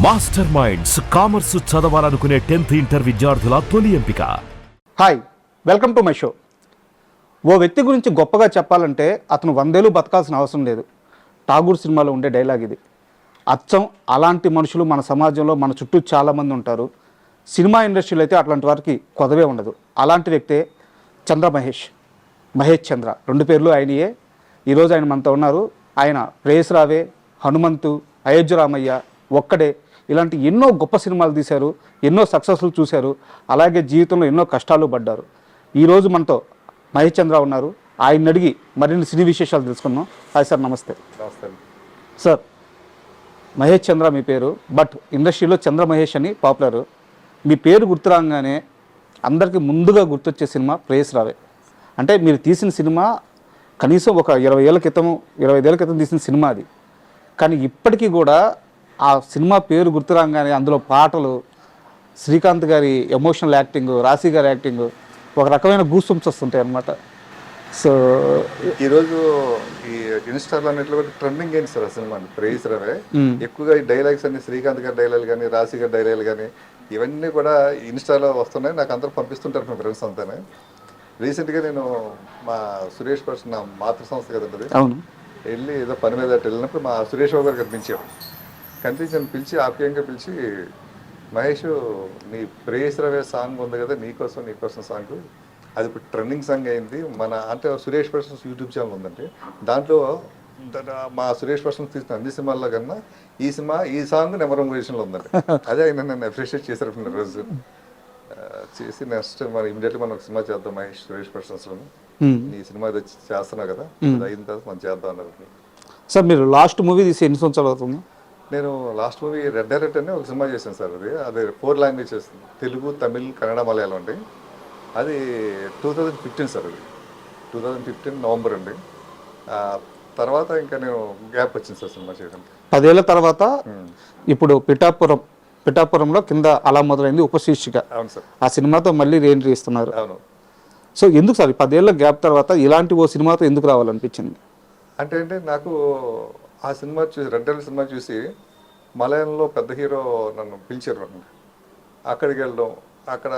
Master minds commerce చదవాలనుకునే 10th inter విద్యార్థుల తొలి ఎంపిక. Hi, welcome to my show. ఓ వ్యక్తి గురించి గొప్పగా చెప్పాలంటే అతను 100 ఏళ్ళు బతకాల్సిన అవసరం లేదు. ఠాగూర్ సినిమాలో ఉండే డైలాగ్ ఇది. అచ్చం అలాంటి మనుషులు మన సమాజంలో మన చుట్టూ చాలామంది ఉంటారు. సినిమా ఇండస్ట్రీలో అయితే అట్లాంటి వారికి కొదవే ఉండదు. అలాంటి వ్యక్తే మహేష్ చంద్ర. 2 పేర్లు ఆయనయే. ఈరోజు ఆయన మనతో ఉన్నారు. ఆయన ప్రేయస్ రావే, హనుమంతు, అయోధ్య రామయ్య, ఒక్కడే ఇలాంటి ఎన్నో గొప్ప సినిమాలు తీశారు, ఎన్నో సక్సెస్లు చూశారు. అలాగే జీవితంలో ఎన్నో కష్టాలు పడ్డారు. ఈరోజు మనతో మహేష్ చంద్ర ఉన్నారు. ఆయన అడిగి మరిన్ని సినీ విశేషాలు తెలుసుకుందాం. హాయ్ సార్, నమస్తే. నమస్తే సార్. మహేష్ చంద్ర మీ పేరు, బట్ ఇండస్ట్రీలో చంద్ర మహేష్ అని పాపులర్. మీ పేరు గుర్తురాగానే అందరికీ ముందుగా గుర్తొచ్చే సినిమా ప్రేయస్ రావే. అంటే మీరు తీసిన సినిమా కనీసం ఒక 25 ఏళ్ళ క్రితం తీసిన సినిమా అది. కానీ ఇప్పటికీ కూడా ఆ సినిమా పేరు గుర్తురాగానే అందులో పాటలు, శ్రీకాంత్ గారి ఎమోషనల్ యాక్టింగ్, రాశి గారి యాక్టింగ్ ఒక రకమైన గూస్ బంప్స్ వస్తుంటాయి అన్నమాట. సో ఈరోజు ఈ ఇన్స్టాలో అన్నింటిలో కూడా ట్రెండింగ్ అయింది సార్ ఆ సినిమా ప్రేయస్ రావే. ఎక్కువగా ఈ డైలాగ్స్ అన్ని శ్రీకాంత్ గారి డైలాగ్ కానీ, రాశి గారి డైలాగ్ కానీ ఇవన్నీ కూడా ఇన్స్టాలో వస్తున్నాయి. నాకు అందరూ పంపిస్తుంటారు మా ఫ్రెండ్స్ అంతానే. రీసెంట్గా నేను మా సురేష్ పర్సన్, నా మాతృ సంస్థ కదండి, అవును, వెళ్ళి ఏదో పని మీద వెళ్ళినప్పుడు మా సురేష్ బాబు గారు కనిపించాను. పిలిచి ఆప్యాయంగా పిలిచి, మహేష్ నీ ప్రేయస్ రావే సాంగ్ ఉంది కదా, నీకోసం సాంగ్, అది ఇప్పుడు ట్రెండింగ్ సాంగ్ అయింది. మన అంటే సురేష్ పర్సన్స్ యూట్యూబ్ ఛానల్ ఉందండి, దాంట్లో మా సురేష్ పర్సన్స్ తీసిన అన్ని సినిమాల్లో కన్నా ఈ సాంగ్ నెంబర్ 1 పొజిషన్లో ఉందండి. అదే ఆయన నన్ను అప్రిషియేట్ చేశారు రోజు. చేసి నెక్స్ట్ మనం ఇమీడియట్లీ మనం ఒక సినిమా చేద్దాం మహేష్ సురేష్ పర్సన్స్లో. ఈ సినిమా అది చేస్తున్నావు కదా, అది అయిన తర్వాత మనం చేద్దాం అన్నారు. సార్, మీరు లాస్ట్ మూవీ తీసి ఎన్ని సంవత్సరాలు అవుతుంది? నేను లాస్ట్ మూవీ రెడ్ డైరెక్ట్ అని ఒక సినిమా చేశాను సార్. అది 4 లాంగ్వేజెస్, తెలుగు, తమిళ్, కన్నడ, మలయాళం అండి. అది 2015 సార్. అది 2015 నవంబర్ అండి. తర్వాత ఇంకా నేను గ్యాప్ వచ్చింది సార్ సినిమా చేయడానికి. 10 ఏళ్ల తర్వాత ఇప్పుడు పిఠాపురంలో కింద అలా మొదలైంది ఉపశీర్షిక. అవును సార్. ఆ సినిమాతో మళ్ళీ రీఎంట్రీ ఇస్తున్నారు. అవును. సో ఎందుకు సార్ 10 ఏళ్ల గ్యాప్ తర్వాత ఇలాంటి ఓ సినిమాతో ఎందుకు రావాలనిపించింది? అంటే నాకు ఆ సినిమా చూసి, రెడ్ డైరెక్ట్ సినిమా చూసి మలయాళంలో పెద్ద హీరో నన్ను పిలిచారు. అక్కడికి వెళ్ళడం, అక్కడ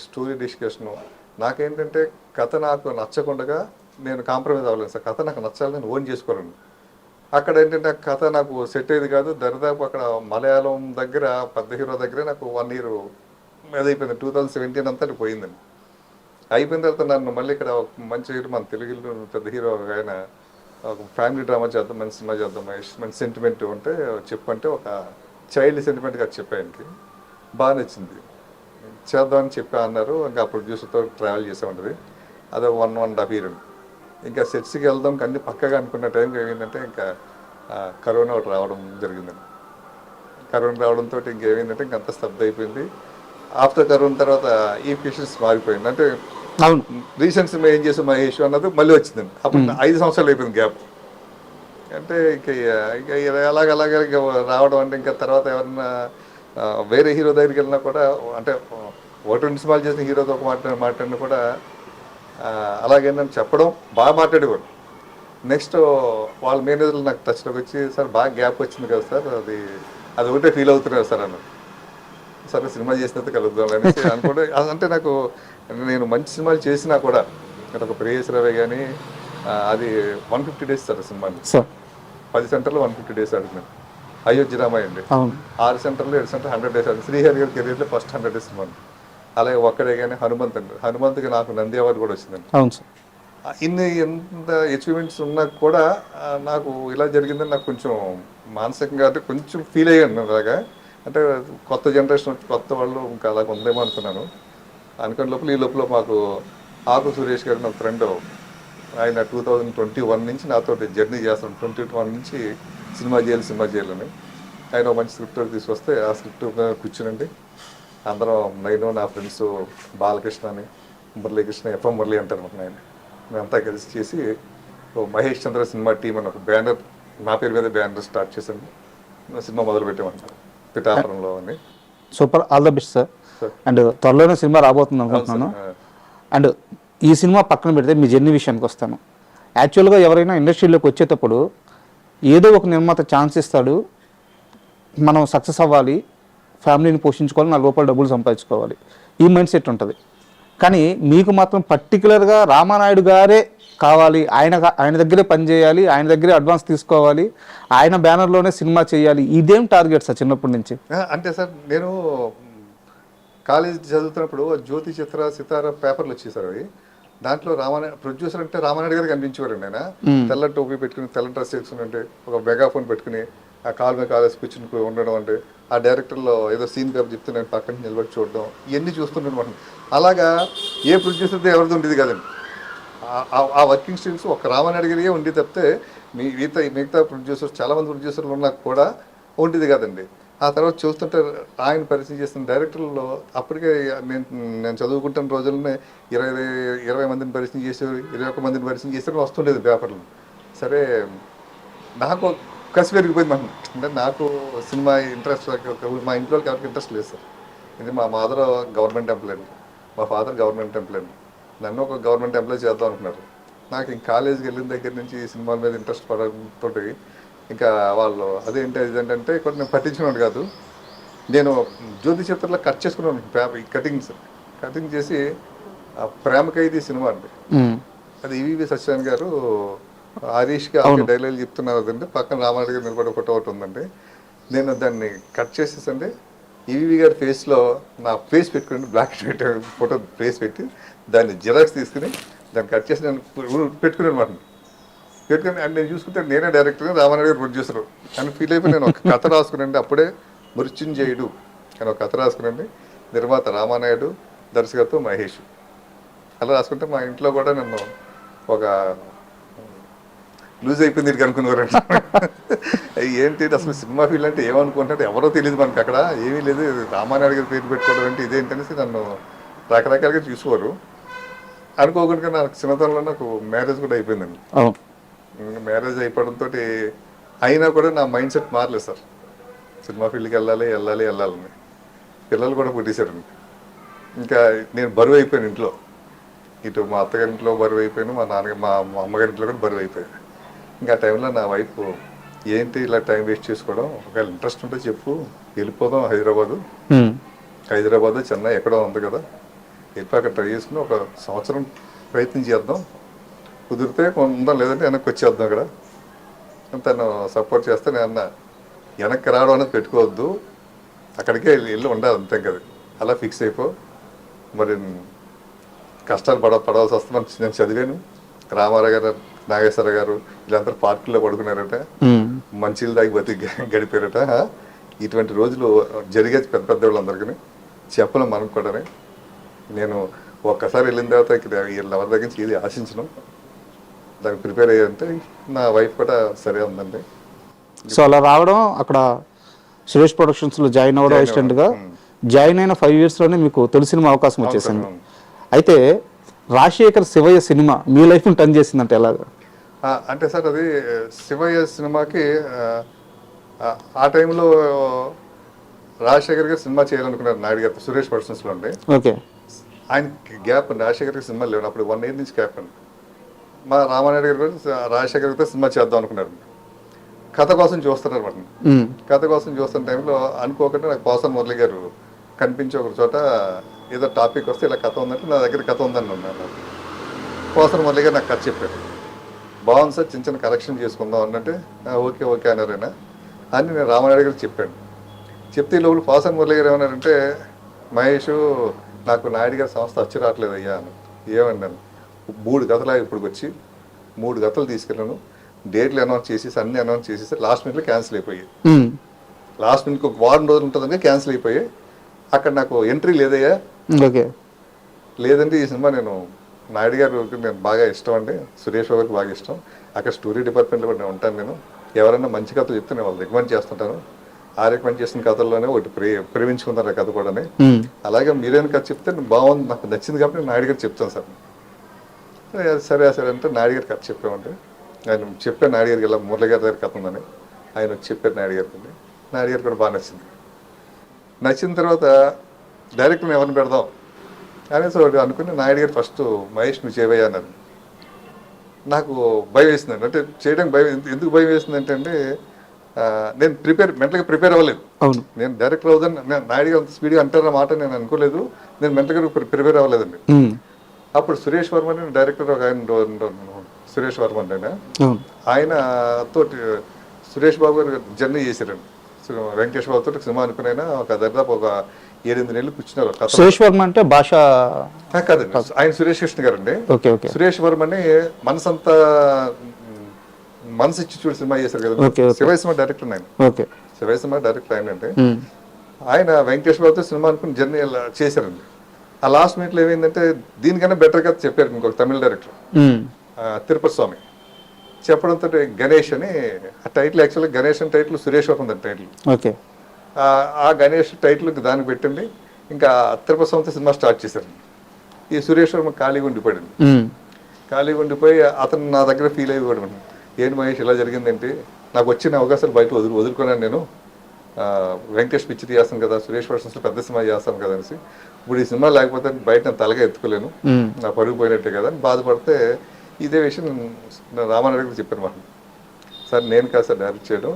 స్టోరీ డిస్కషను. నాకేంటంటే కథ నాకు నచ్చకుండా నేను కాంప్రమైజ్ అవ్వలేదు సార్. కథ నాకు నచ్చాలని నేను ఓన్ చేసుకోలేను. అక్కడ ఏంటంటే కథ నాకు సెట్ అయ్యేది కాదు. దరిదాపు అక్కడ మలయాళం దగ్గర పెద్ద హీరో దగ్గర నాకు 1 year అది అయిపోయింది. 2017 అంతా పోయిందండి. అయిపోయిన తర్వాత నన్ను మళ్ళీ ఇక్కడ మంచి హీరో, మన తెలుగులో పెద్ద హీరో ఆయన, ఒక ఫ్యామిలీ డ్రామా చేద్దాం, మంచి సినిమా చేద్దాం, మంచి సెంటిమెంట్ ఉంటే చెప్పంటే ఒక చైల్డ్ సెంటిమెంట్గా చెప్పానికి బాగా నచ్చింది. చేద్దామని చెప్పా అన్నారు. ఇంకా ఆ ప్రొడ్యూసర్తో ట్రావెల్ చేసామంటది. అదే 1.5 year. ఇంకా సెట్స్కి వెళ్దాం అన్ని పక్కగా అనుకున్న టైంకి ఏమైందంటే ఇంకా కరోనా ఒకటి రావడం జరిగిందండి. కరోనా రావడంతో ఇంకేమైందంటే ఇంకంత స్తబ్ద అయిపోయింది. ఆఫ్టర్ కరోనా తర్వాత ఈ పేషెంట్స్ మారిపోయింది. అంటే రీసెంట్ సినిమా ఏం చేసాం మహేష్ అన్నది మళ్ళీ వచ్చిందండి. అప్పుడు 5 సంవత్సరాలు అయిపోయింది గ్యాప్. అంటే ఇంకా అలాగే రావడం అంటే ఇంకా తర్వాత ఎవరన్నా వేరే హీరో దగ్గరికి వెళ్ళినా కూడా, అంటే 1-2 సినిమాలు చేసిన హీరోతో ఒక మాట్లాడినా కూడా అలాగేంటని చెప్పడం, బాగా మాట్లాడేవాడు. నెక్స్ట్ వాళ్ళ మేనేజర్లు నాకు టచ్లోకి వచ్చి, సార్ బాగా గ్యాప్ వచ్చింది కదా సార్, అది ఒకటే ఫీల్ అవుతున్నారు సార్ అన్నారు. సరే సినిమా చేసినంత కలుద్దాం అనేసి అనుకుంటే, అంటే నేను మంచి సినిమాలు చేసినా కూడా, అంటే ఒక ప్రేయస్ రావే కానీ అది 150 days సార్ సినిమాని. 10 సెంటర్లో 150 days ఆడుతున్నాను. అయోధ్య రామయ్య అండి 6 సెంటర్లో 7 సెంటర్ 100 days ఆడు. శ్రీహరి గారి కెరీర్లో ఫస్ట్ 100 days సినిమా. అలాగే ఒక్కడే కానీ హనుమంత్ అండి. హనుమంత్కి నాకు నంది అవార్డు కూడా వచ్చిందండి. అవును సార్. ఎంత అచీవ్మెంట్స్ ఉన్నా కూడా నాకు ఇలా జరిగిందని నాకు కొంచెం మానసికంగా అంటే కొంచెం ఫీల్ అయ్యాను. అలాగా అంటే కొత్త జనరేషన్, కొత్త వాళ్ళు ఇంకా అలాగ ఉందేమో అనుకున్నాను. అనుకునే లోపల ఈ లోపల మాకు ఆకు సురేష్ గారు, నా ఫ్రెండ్, ఆయన 2021 నుంచి నాతో జర్నీ చేస్తాను. 2021 నుంచి సినిమా చేయాలని ఆయన మంచి స్క్రిప్ట్ తీసుకొస్తే ఆ స్క్రిప్ట్ కూర్చునండి అందరం, నేను నా ఫ్రెండ్స్ బాలకృష్ణ అని, మురళీకృష్ణ, ఎఫ్ఎం మురళి అంటారు ఆయన, మేమంతా కలిసి చేసి మహేష్ చంద్ర సినిమా టీం అని ఒక బ్యానర్, నా పేరు మీద బ్యానర్ స్టార్ట్ చేశాను. సినిమా మొదలు పెట్టామంటారు పిఠాపురంలో అని. Super, all the best sir. And త్వరలోనే సినిమా రాబోతుంది అనుకుంటున్నాను. అండ్ ఈ సినిమా పక్కన పెడితే మీ జర్నీ విషయానికి వస్తాను. యాక్చువల్గా ఎవరైనా ఇండస్ట్రీలోకి వచ్చేటప్పుడు ఏదో ఒక నిర్మాత ఛాన్స్ ఇస్తాడు, మనం సక్సెస్ అవ్వాలి, ఫ్యామిలీని పోషించుకోవాలి, 4 రూపాయలు డబ్బులు సంపాదించుకోవాలి, ఈ మైండ్ సెట్ ఉంటుంది. కానీ మీకు మాత్రం పర్టికులర్గా రామానాయుడు గారే కావాలి, ఆయన దగ్గరే పని చేయాలి, ఆయన దగ్గరే అడ్వాన్స్ తీసుకోవాలి, ఆయన బ్యానర్లోనే సినిమా చేయాలి, ఇదేం టార్గెట్ సార్ చిన్నప్పటి నుంచి? అంటే సార్ నేను కాలేజ్ చదువుతున్నప్పుడు జ్యోతి చిత్ర సితార పేపర్లు వచ్చేసారు అవి. దాంట్లో ప్రొడ్యూసర్ అంటే రామానాయుడు గారు కనిపించేవారండి. ఆయన తెల్ల టోపీ పెట్టుకుని, తెల్ల డ్రెస్ వేసుకుని, అంటే ఒక మెగాఫోన్ పెట్టుకుని ఆ కాల్ మీద కాలేజ్ కూర్చుని ఉండడం, అంటే ఆ డైరెక్టర్లో ఏదో సీన్ పేపర్ చెప్తే నేను పక్కన నిలబడి చూడడం, ఇవన్నీ చూస్తుంటాను అనమాట. అలాగా ఏ ప్రొడ్యూసర్తో ఎవరిది ఉండేది కదండి. ఆ వర్కింగ్ స్టిల్స్ ఒక రామానాయుడు గారికే ఉండి తప్పితే మిగతా ప్రొడ్యూసర్స్ చాలామంది ప్రొడ్యూసర్లు ఉన్నా కూడా ఉండేది కదండి. ఆ తర్వాత చూస్తుంటే ఆయన పరిచయం చేస్తున్న డైరెక్టర్లలో అప్పటికే నేను చదువుకుంటున్న రోజుల్లోనే 20 మందిని పరిచయం చేసేవారు, 21 మందిని పరిచయం చేసేవారు వస్తుండేది పేపర్లు. సరే నాకు కసి పెరిగిపోయింది అన్నమాట. అంటే నాకు సినిమా ఇంట్రెస్ట్, మా ఇంట్లో ఎవరికి ఇంట్రెస్ట్ లేదు సార్. ఇది మా మదర్ గవర్నమెంట్ ఎంప్లాయీ, మా ఫాదర్ గవర్నమెంట్ ఎంప్లాయీ. నన్ను ఒక గవర్నమెంట్ ఎంప్లాయీ చేద్దాం అనుకున్నారు. నాకు ఇంక కాలేజీకి వెళ్ళిన దగ్గర నుంచి సినిమాల మీద ఇంట్రెస్ట్ పడడంతో ఇంకా వాళ్ళు అదేంటి ఇదేంటంటే కొన్ని నేను పట్టించుకున్నాను కాదు. నేను జ్యోతి చిత్రంలో కట్ చేసుకున్నాను కటింగ్ చేసి ప్రేమ ఖైదీ సినిమా అండి. అది ఈవీవి సత్యనారాయణ గారు హరీష్కి డైలాగ్ చెప్తున్నారు అదండి. పక్కన రామారెడ్డి గారు నిలబడి ఫోటో ఒకటి ఉందండి. నేను దాన్ని కట్ చేసేసండి ఈవీవి గారి ఫేస్లో నా ఫేస్ పెట్టుకుని black and white photo face పెట్టి దాన్ని జిరాక్స్ తీసుకుని దాన్ని కట్ చేసి నేను పెట్టుకుని అనమాట. పెట్టుకుని అండ్ నేను చూసుకుంటే నేనే డైరెక్టర్, రామానాయుడు గారు ప్రొడ్యూసర్ అని ఫీల్ అయిపోయి నేను ఒక కథ రాసుకునండి. అప్పుడే మృత్యుంజయుడు అని ఒక కథ రాసుకునండి. నిర్మాత రామానాయుడు, దర్శకత్వం మహేష్. అలా రాసుకుంటే మా ఇంట్లో కూడా నన్ను ఒక లూజ్ అయిపోయింది ఇక్కడికి అనుకునేవారండి. ఏంటి అసలు సినిమా ఫీల్డ్ అంటే ఏమనుకుంటున్నట్టు ఎవరో తెలియదు మనకి, అక్కడ ఏమీ లేదు, రామానాయుడు గారి పేరు పెట్టుకోవడం అంటే ఇదేంటనేసి నన్ను రకరకాలుగా చూసుకోరు. అనుకోకుండా నాకు చిన్నతనంలో నాకు మ్యారేజ్ కూడా అయిపోయిందండి. మ్యారేజ్ అయిపోవడంతో అయినా కూడా నా మైండ్ సెట్ మారలేదు సార్. సినిమా ఫీల్డ్కి వెళ్ళాలని పిల్లలు కూడా పుట్టేశారండి. ఇంకా నేను బరువు అయిపోయాను ఇంట్లో. ఇటు మా అత్తగారింట్లో బరువు అయిపోయాను, మా అమ్మగారింట్లో కూడా బరువు అయిపోయాను. ఇంకా ఆ టైంలో నా వైఫ్ ఏంటి ఇలా టైం వేస్ట్ చేసుకోవడం, ఒకవేళ ఇంట్రెస్ట్ ఉంటే చెప్పు, వెళ్ళిపోదాం హైదరాబాదు చెన్నై ఎక్కడో ఉంది కదా, వెళ్ళి అక్కడ ట్రై చేసుకుని ఒక సంవత్సరం ప్రయత్నం చేద్దాం, కుదిరితే ఉందాం, లేదంటే వెనక్కి వచ్చేద్దాం. అక్కడ తను సపోర్ట్ చేస్తే నేను అన్న వెనక్కి రావడం అనేది పెట్టుకోవద్దు, అక్కడికే వెళ్ళి ఉండాలి అంతే కదా, అలా ఫిక్స్ అయిపో. మరి కష్టాలు పడవలసి వస్తే నేను చదివాను. రామారావు గారు, నాగేశ్వర గారు వీళ్ళందరూ పార్కుల్లో పడుకున్నారట, మంచిలు దాగి బతికి గడిపారట. ఇటువంటి రోజులు జరిగేది పెద్ద వాళ్ళందరికీ చెప్పను మనకు కూడా. నేను ఒక్కసారి వెళ్ళిన తర్వాత ఇక్కడ వీళ్ళెవరి దగ్గర నుంచి ఇది ఆశించను, దానికి ప్రిపేర్ అయ్యారంటే నా వైఫ్ కూడా సరే ఉందండి. సో అలా రావడం, అక్కడ సురేష్ ప్రొడక్షన్స్లో జాయిన్ అవ్వడం, అసిస్టెంట్గా జాయిన్ అయిన 5 yearsలోనే మీకు తొలి సినిమా అవకాశం వచ్చేసింది. అయితే రాజశేఖర్ శివయ్య సినిమా మీ లైఫ్ని టర్న్ చేసిందంటే ఎలాగా? అంటే సార్ అది శివయ్య సినిమాకి ఆ టైంలో రాజశేఖర్ గారు సినిమా చేయాలనుకున్నారు నాయుడు గారితో, సురేష్ ప్రొడక్షన్స్లో ఉండి. ఓకే. ఆయన గ్యాప్ అండి, రాజశేఖర్ గారికి సినిమా లేవు అప్పుడు 1 year నుంచి గ్యాప్ అండి. మా రామానాయుడు గారు రాజశేఖర్ గారితో సినిమా చేద్దాం అనుకున్నారు. కథ కోసం చూస్తున్నారు అనమాట. కథ కోసం చూస్తున్న టైంలో అనుకోకుండా నాకు పోసన్ మురళి గారు కనిపించి ఒక చోట ఏదో టాపిక్ వస్తే ఇలా కథ ఉందంటే నా దగ్గర కథ ఉందని ఉన్నాను. పోసన్ మురళి గారు నాకు కథ చెప్పారు. బాగుంది సార్, చిన్న కరెక్షన్ చేసుకుందాం అన్నట్టు ఓకే అన్నారైనా అని నేను రామానాయుడు గారికి చెప్పాను. చెప్తే లోపల పోసన్ మురళి గారు ఏమన్నారంటే, మహేష్ నాకు నాయుడు గారి సంస్థ వచ్చి రావట్లేదు అయ్యా అని. ఏమన్నాను, 3 కథలు ఇప్పుడు వచ్చి 3 కథలు తీసుకెళ్ళాను, డేట్లు అనౌన్స్ చేసేసి అన్ని అనౌన్స్ చేసేసి లాస్ట్ మినిట్లో క్యాన్సిల్ అయిపోయాయి. లాస్ట్ మినిట్కి ఒక 1 వారం రోజులు ఉంటుందని క్యాన్సిల్ అయిపోయాయి. అక్కడ నాకు ఎంట్రీ లేదయ్యా. ఓకే. లేదండి ఈ సినిమా నేను నాయుడు గారికి నేను బాగా ఇష్టం అండి, సురేష్ గారికి బాగా ఇష్టం, అక్కడ స్టోరీ డిపార్ట్మెంట్లో కూడా నేను ఉంటాను. నేను ఎవరైనా మంచి కథలు చెప్తే నేను వాళ్ళు రికమెండ్ చేస్తుంటాను. ఆ రికమెండ్ చేసిన కథల్లోనే ఒకటి ప్రేమించుకుంటారు ఆ కథ కూడా. అలాగే మీరేం కథ చెప్తే బాగుంది, నాకు నచ్చింది కాబట్టి నేను నాయుడు గారికి చెప్తాను సార్. సరే అంటే నాయుడు గారికి కథ చెప్పామంటే ఆయన చెప్పాను నాయుడు గారికి, ఇలా మురళి గారి దగ్గర కథ ఉందని ఆయన వచ్చి చెప్పారు నాయుడు గారికి. నాయుడు గారికి కూడా బాగా నచ్చింది. నచ్చిన తర్వాత డైరెక్ట్ మేము ఎవరిని పెడదాం అనేసి అనుకుని నాయుడు గారు ఫస్ట్ మహేష్ నువ్వు చేయవయ్యా అన్నారు. నాకు భయం వేసిందండి. అంటే చేయడానికి భయం, ఎందుకు భయం వేసిందంటే అండి నేను మెంటల్గా ప్రిపేర్ అవ్వలేదు. అవును. నేను డైరెక్టర్ అవుదని నాయుడు గారు అంత స్పీడ్గా అంటారన్న మాట నేను అనుకోలేదు. నేను మెంటల్గా ప్రిపేర్ అవ్వలేదండి. అప్పుడు సురేష్ వర్మ అని డైరెక్టర్ ఒక ఆయన, సురేష్ వర్మ అంటే ఆయన తోటి సురేష్ బాబు గారు జర్నీ చేశారండి. వెంకటేష్ బాబు తోటి సినిమా అనుకునైనా దాదాపు ఒక 7-8 నెలలు కూర్చున్నారు. సురేష్ వర్మ అంటే భాష కాదండి, ఆయన సురేష్ కృష్ణ గారు అండి. సురేష్ వర్మ అని మనసు ఇచ్చి చూడు సినిమా చేశారు కదా, శివయ్య సినిమా డైరెక్టర్ ఆయన. శివయ్య సినిమా డైరెక్టర్ ఆయన అంటే ఆయన వెంకటేష్ బాబుతో సినిమా అనుకుని జర్నీ చేశారండి. ఆ లాస్ట్ మినిట్లో ఏమైందంటే దీనికన్నా బెటర్ గా చెప్పారు ఇంకొక తమిళ డైరెక్టర్ తిరుపతి స్వామి. చెప్పడంతో గణేష్ అని ఆ టైటిల్, యాక్చువల్గా గణేష్ అని టైటిల్ సురేష్ వర్మ టైటిల్. ఆ గణేష్ టైటిల్ దానికి పెట్టండి. ఇంకా తిరుపతి స్వామితో సినిమా స్టార్ట్ చేశారు. ఈ సురేష్ వర్మ ఖాళీగా ఉండిపోయాడు. ఖాళీగా ఉండిపోయి అతను నా దగ్గర ఫీల్ అయిపోయాడు, ఏంటి మహేష్ ఇలా జరిగిందేంటి, నాకు వచ్చిన అవకాశాలు బయట వదులుకున్నాను నేను. వెంకటేష్ పిక్చర్ చేస్తాను కదా, సురేష్ వర్షన్స్లో పెద్ద సినిమా చేస్తాను కదా అనేసి, ఇప్పుడు ఈ సినిమా లేకపోతే బయట నేను తలగా ఎత్తుకోలేను, నా పరుగు పోయినట్టే కదా అని బాధపడితే ఇదే విషయం నేను రామారావు గారికి చెప్పాను మాట. సార్ నేను కాదు సార్ డైరెక్ట్ చేయడం,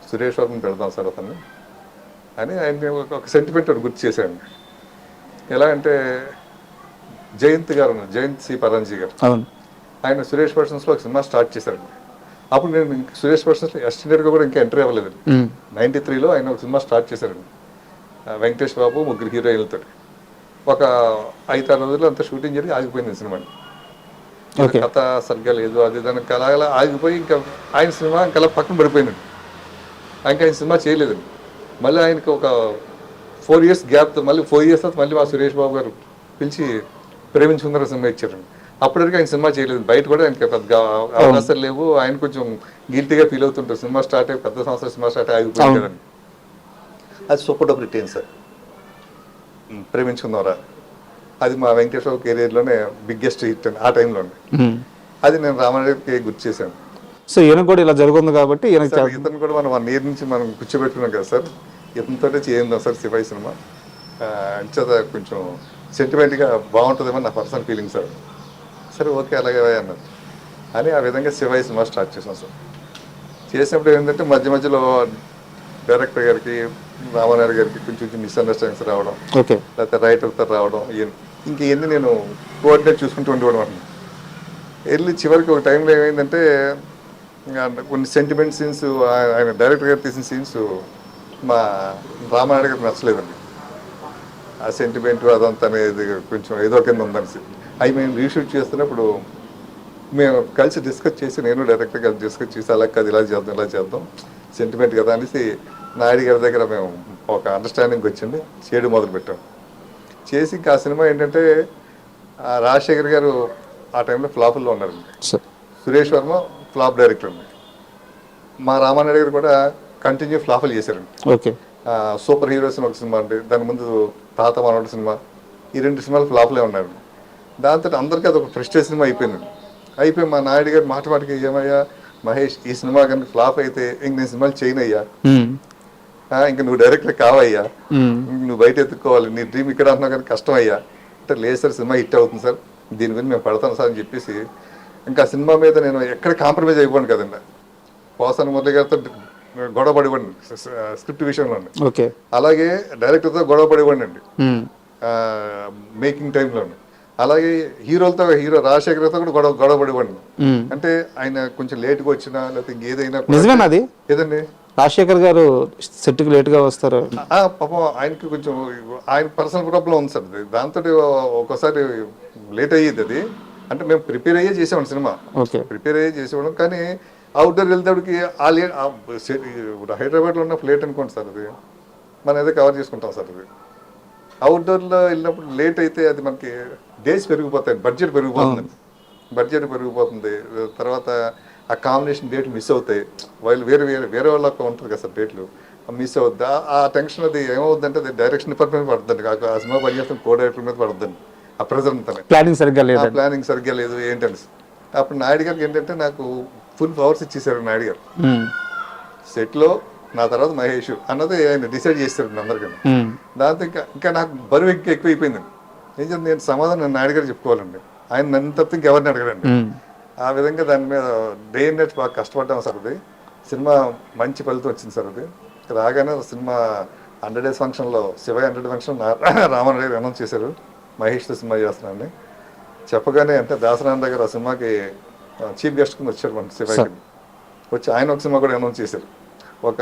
సురేష్ వర్మని పెడతాం సార్ అతన్ని అని ఆయన ఒక సెంటిమెంట్ ఒకటి గుర్తు చేశాను. ఎలా అంటే జయంత్ గారు, జయంత్ సి పరంజీ గారు, ఆయన సురేష్ వర్షన్స్లో ఒక సినిమా స్టార్ట్ చేశారండి. అప్పుడు నేను సురేష్ వర్షన్స్లో ఎస్టిమేట్గా కూడా ఇంకా ఎంట్రీ అవ్వలేదు. 93లో ఆయన ఒక సినిమా స్టార్ట్ చేశారండి. వెంకటేష్ బాబు 3 హీరోయిన్లతో ఒక 5-6 రోజుల్లో అంతా షూటింగ్ జరిగి ఆగిపోయింది సినిమాని. కథ సరిగ్గా లేదు, అది దానికి అలా ఆగిపోయి ఇంకా ఆయన సినిమా ఇంకా అలా పక్కన పడిపోయినాడు. ఇంకా ఆయన సినిమా చేయలేదండి. మళ్ళీ ఆయనకి ఒక 4 years గ్యాప్తో మళ్ళీ 4 years తర్వాత మళ్ళీ మా సురేష్ బాబు గారు పిలిచి ప్రేమించుకుందర సినిమా ఇచ్చారండి. అప్పటివరకు ఆయన సినిమా చేయలేదు. బయట కూడా ఆయనకి పెద్ద అవకాశాలు లేవు. ఆయన కొంచెం గిల్టీగా ఫీల్ అవుతుంటారు. సినిమా స్టార్ట్ అయ్యి పెద్ద సంవత్సరం సినిమా స్టార్ట్ ఆగిపోయింది కదండి. అది సూపర్ డూపర్ హిట్ అయింది సార్, ప్రేమించుకుందాంరా. అది మా వెంకటేశ్వర కెరీర్లోనే బిగ్గెస్ట్ హిట్ అండి ఆ టైంలోనే. అది నేను రామారావుకి గుర్తు చేశాను. సో ఈయన కూడా ఇలా జరుగుతుంది కాబట్టి ఇతను కూడా మనం 1 year నుంచి మనం కూర్చోబెట్టుకున్నాం కదా సార్, ఇతనితో చేయిందాం సార్ శివాయి సినిమా, అంచేత కొంచెం సెంటిమెంట్గా బాగుంటుందేమో నా పర్సనల్ ఫీలింగ్ సార్. సరే ఓకే అలాగే అన్నారు అని ఆ విధంగా శివాయి సినిమా స్టార్ట్ చేసాం సార్. చేసినప్పుడు ఏంటంటే మధ్యలో డైరెక్టర్ గారికి, రామారావు గారికి కొంచెం మిస్అండర్స్టాండింగ్స్ రావడం, లేకపోతే రైటర్తో రావడం, ఇంక ఇవన్నీ నేను కోఆర్డినేట్ చూసుకుంటూ ఉండేవాడు అన్నమాట. వెళ్ళి చివరికి ఒక టైంలో ఏమైందంటే కొన్ని సెంటిమెంట్ సీన్స్, ఆయన డైరెక్టర్ గారు తీసిన సీన్స్ మా రామారావు గారికి నచ్చలేదండి. ఆ సెంటిమెంట్ అదంతా అనేది కొంచెం ఏదో కింద ఉందనిసి అవి మేము రీషూట్ చేస్తున్నప్పుడు మేము కలిసి డిస్కస్ చేసి, నేను డైరెక్టర్ కలిసి డిస్కస్ చేసి అలా కాదు ఇలా చేద్దాం సెంటిమెంట్ కదా అనేసి నాయుడు గారి దగ్గర మేము ఒక అండర్స్టాండింగ్ వచ్చింది, చేయడం మొదలుపెట్టాం. చేసి ఇంకా ఆ సినిమా ఏంటంటే రాజశేఖర్ గారు ఆ టైంలో ఫ్లాపుల్లో ఉన్నారండి. సురేష్ వర్మ ఫ్లాప్ డైరెక్టర్ అండి. మా రామానాయుడు గారు కూడా కంటిన్యూ ఫ్లాపులు చేశారండి. సూపర్ హీరోస్ ఒక సినిమా అండి, దాని ముందు తాత మనోడు సినిమా, ఈ 2 సినిమాలు ఫ్లాప్లే ఉన్నారండి. దాంతో అందరికీ అది ఒక ఫ్రెస్టేజ్ సినిమా అయిపోయింది. అయిపోయి మా నాయుడు గారు మాటికి ఏమయ్యా మహేష్, ఈ సినిమా కనుక ఫ్లాప్ అయితే ఇంక నేను సినిమాలు చేయనయ్యా, ఇంక నువ్వు డైరెక్టర్ కావయ్యా, నువ్వు బయట ఎత్తుకోవాలి, నీ డ్రీమ్ ఇక్కడ అంటున్నావు కానీ కష్టం అయ్యా అంటే, లేదు సార్ సినిమా హిట్ అవుతుంది సార్, దీని గురించి మేము పడతాం సార్ అని చెప్పేసి ఇంకా సినిమా మీద నేను ఎక్కడ కాంప్రమైజ్ అయిపోయాను కదండి. పోసాని మురళి గారితో గొడవ పడివ్వండి స్క్రిప్ట్ విషయంలో, అలాగే డైరెక్టర్తో గొడవ పడివ్వండి అండి మేకింగ్ టైంలో, అలాగే హీరోలతో, హీరో రాజశేఖర్తో కూడా గొడవ పడివ్వండి. అంటే ఆయన కొంచెం లేట్గా వచ్చినా లేకపోతే ఇంకేదైనా నిజమేనాది ఏదండి, రాజశేఖర్ గారు సెట్కి లేట్గా వస్తారు పాపం ఆయనకి కొంచెం ఆయన పర్సనల్ ప్రాబ్లం ఉంది సార్. దాంతో ఒక్కోసారి లేట్ అయ్యేది. అది అంటే మేము ప్రిపేర్ అయ్యే చేసేవాడు సినిమా, ప్రిపేర్ అయ్యే చేసేవాళ్ళం. కానీ అవుట్డోర్ వెళ్తాడికి హైదరాబాద్లో ఉన్న లేట్ అనుకోండి సార్, అది మనం ఏదో కవర్ చేసుకుంటాం సార్. అది అవుట్డోర్లో వెళ్ళినప్పుడు లేట్ అయితే అది మనకి డేస్ పెరిగిపోతాయి, బడ్జెట్ పెరిగిపోతుంది. తర్వాత ఆ కాంబినేషన్ డేట్ మిస్ అవుతాయి. వాళ్ళు వేరే వాళ్ళకి ఉంటుంది కదా సార్ డేట్లు, మిస్ అవుద్ది. ఆ టెన్షన్ అది ఏమవుద్దంటే అది డైరెక్షన్ డిపార్ట్మెంట్ పడుతుంది, ఆ సినిమా పనిచేస్తున్న కో డైరెక్టర్ మీద పడుతుంది. ఆ ప్రెజెంట్ ప్లానింగ్ సరిగ్గా లేదు ఏంటని. అప్పుడు నాయుడు గారికి ఏంటంటే నాకు ఫుల్ పవర్స్ ఇచ్చేసారు నాయుడు గారు. సెట్లో నా తర్వాత మహేష్ అన్నది ఆయన డిసైడ్ చేస్తారు అందరికీ. దాంతో ఇంకా నాకు బరువు ఎక్కువైపోయిందండి. ఏం చేద్దాం, నేను సమాధానం నాయుడు గారు చెప్పుకోవాలండి, ఆయన నన్ను తప్ప ఇంకెవరిని అడగడండి. ఆ విధంగా దాని మీద డే అండ్ నైట్ బాగా కష్టపడ్డాం సార్. అది సినిమా మంచి ఫలితం వచ్చింది సార్. అది రాగానే సినిమా 100 డేస్ ఫంక్షన్లో శివ 100 ఫంక్షన్ రామన్ గారు అనౌన్స్ చేశారు, మహేష్తో సినిమా చేస్తున్నానని. చెప్పగానే అంటే దాసనారాయణ గారు ఆ సినిమాకి చీఫ్ గెస్ట్ కింద వచ్చారు మన శివకి. వచ్చి ఆయన ఒక సినిమా కూడా అనౌన్స్ చేశారు. ఒక